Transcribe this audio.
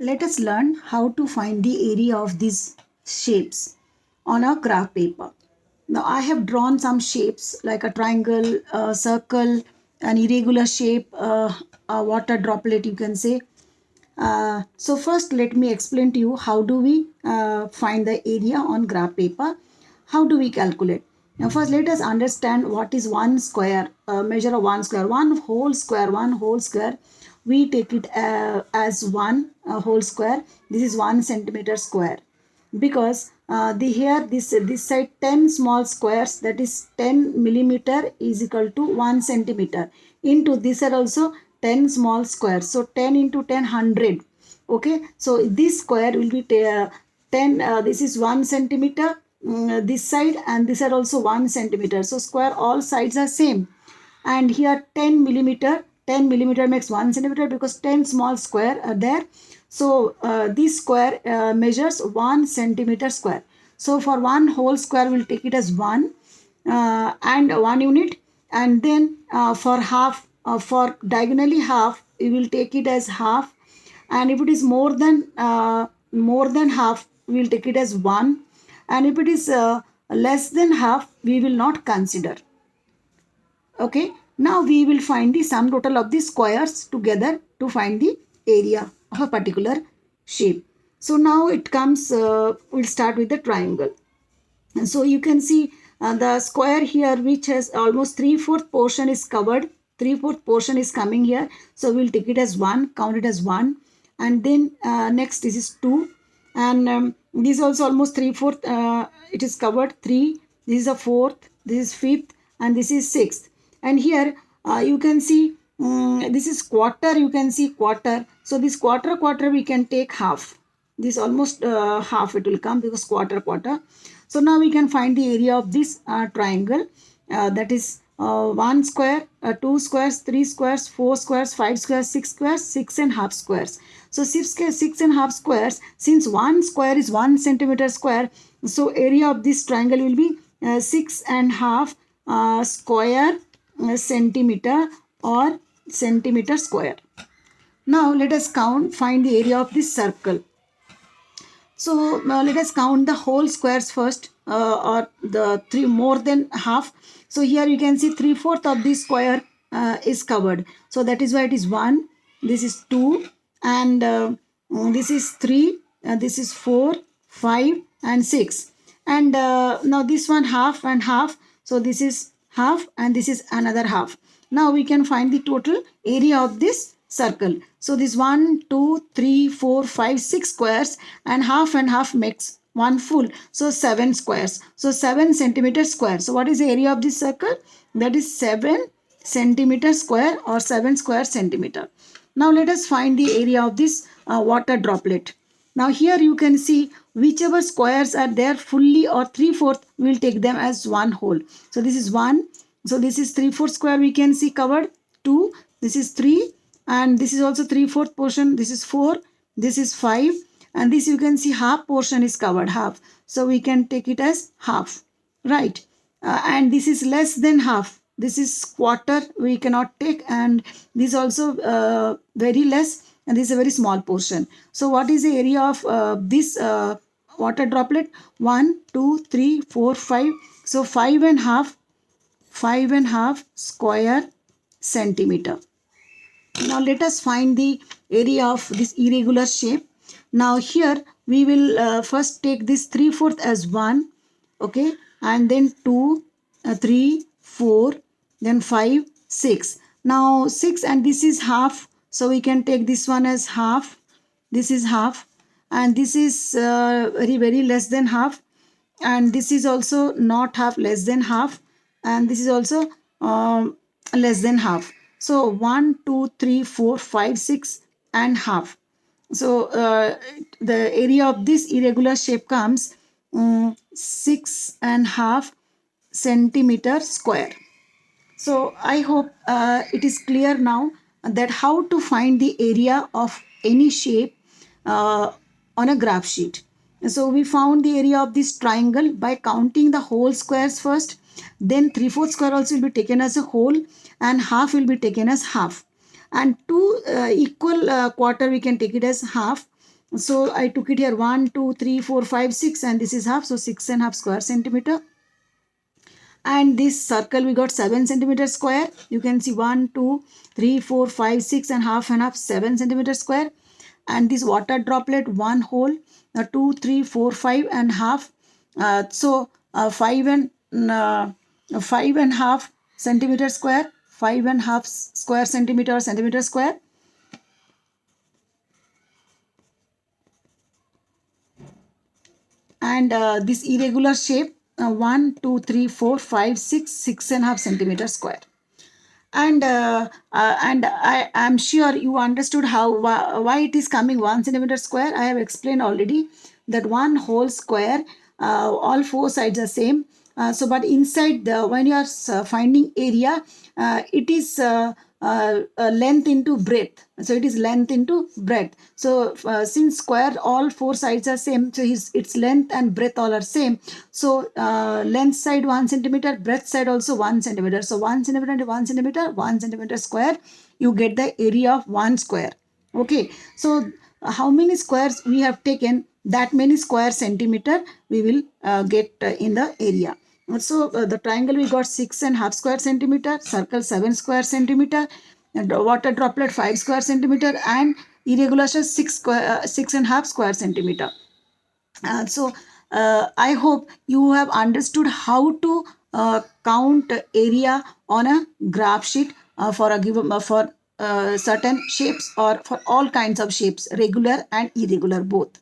Let us learn how to find the area of these shapes on a graph paper. Now I have drawn some shapes like a triangle, a circle, an irregular shape, a water droplet you can say. So first let me explain to you how do we find the area on graph paper. How do we calculate? Now first let us understand what is one square, measure of one square, one whole square. We take it as one whole square. This is 1 centimeter square because the here this side 10 small squares, that is 10 millimeter is equal to 1 centimeter, into this side also 10 small squares, so 10 into 10 100. Okay, so this square will be 10, this is 1 centimeter, this side and this side also 1 centimeter, so square all sides are same. And here 10 millimeter makes 1 centimeter because 10 small square are there. So this square measures 1 centimeter square. So for one whole square we'll take it as 1 and 1 unit. And then for half, for diagonally half, we will take it as half. And if it is more than half, we will take it as 1. And if it is less than half, we will not consider. Okay, now we will find the sum total of the squares together to find the area of a particular shape. So now it comes, we'll start with the triangle. And so you can see the square here which has almost 3/4 portion is covered. 3/4 portion is coming here. So we'll take it as 1, count it as 1. And then next this is 2. And this is also almost 3/4, it is covered. 3, this is a 4th, this is 5th, and this is 6th. And here you can see this is quarter, you can see quarter. So this quarter we can take half. This almost half it will come because quarter. So now we can find the area of this triangle, that is 1 square, 2 squares, 3 squares, 4 squares, 5 squares, 6 squares, 6.5 squares. So 6.5 squares, since one square is 1 centimeter square, so area of this triangle will be 6.5 square centimeter or centimeter square. Now let us find the area of this circle. So let us count the whole squares first, or the three more than half. So here you can see 3/4 of this square is covered. So that is why it is 1, this is 2, and this is 3, this is 4, 5, and 6. And now this one half and half. So this is half and this is another half. Now we can find the total area of this circle. So this 1, 2, 3, 4, 5, 6 squares, and half makes one full. So 7 squares. So 7 centimeter square. So what is the area of this circle? That is 7 centimeter square or 7 square centimeter. Now let us find the area of this water droplet. Now here you can see whichever squares are there fully or 3/4, we'll take them as one whole. So this is 1. So this is 3/4 square we can see covered. 2. This is 3. And this is also 3/4 portion. This is 4. This is 5. And this you can see half portion is covered, half. So we can take it as half. Right. And this is less than half. This is quarter we cannot take, and this also very less, and this is a very small portion. So what is the area of this water droplet? 1, 2, 3, 4, 5. So 5.5 square centimeter. Now let us find the area of this irregular shape. Now here we will first take this 3/4 as 1, okay, and then 2, 3, 4, then 5, 6. Now 6 and this is half, so we can take this one as half. This is half, and this is very less than half, and this is also not half, less than half, and this is also less than half. So 1, 2, 3, 4, 5, 6 and half. So the area of this irregular shape comes 6.5 centimeter square. So I hope it is clear now that how to find the area of any shape on a graph sheet. So we found the area of this triangle by counting the whole squares first. Then 3/4 square also will be taken as a whole, and half will be taken as half. And two equal quarter we can take it as half. So I took it here 1, 2, 3, 4, 5, 6, and this is half. So 6.5 square centimeter. And this circle we got 7 centimeter square. You can see 1, 2, 3, 4, 5, 6 and half 7 centimeter square. And this water droplet, one hole, 2, 3, 4, 5 and half. So 5.5 centimeter square, 5.5 square centimeter square. And this irregular shape, 1, 2, 3, 4, 5, 6, 6.5 centimeter square. And I am sure you understood why it is coming 1 centimeter square. I have explained already that one whole square, all four sides are same. So but inside the, when you are finding area, it is length into breadth. So it is length into breadth. So since square all four sides are same, so its length and breadth all are same. So length side 1 centimeter, breadth side also 1 centimeter. So 1 centimeter into 1 centimeter, 1 centimeter square, you get the area of 1 square. Okay, so how many squares we have taken, that many square centimeter we will get in the area. So the triangle we got 6.5 square centimeter, circle 7 square centimeter, and water droplet 5 square centimeter, and irregular shape 6.5 square centimeter. So I hope you have understood how to count area on a graph sheet for a given for certain shapes or for all kinds of shapes, regular and irregular both.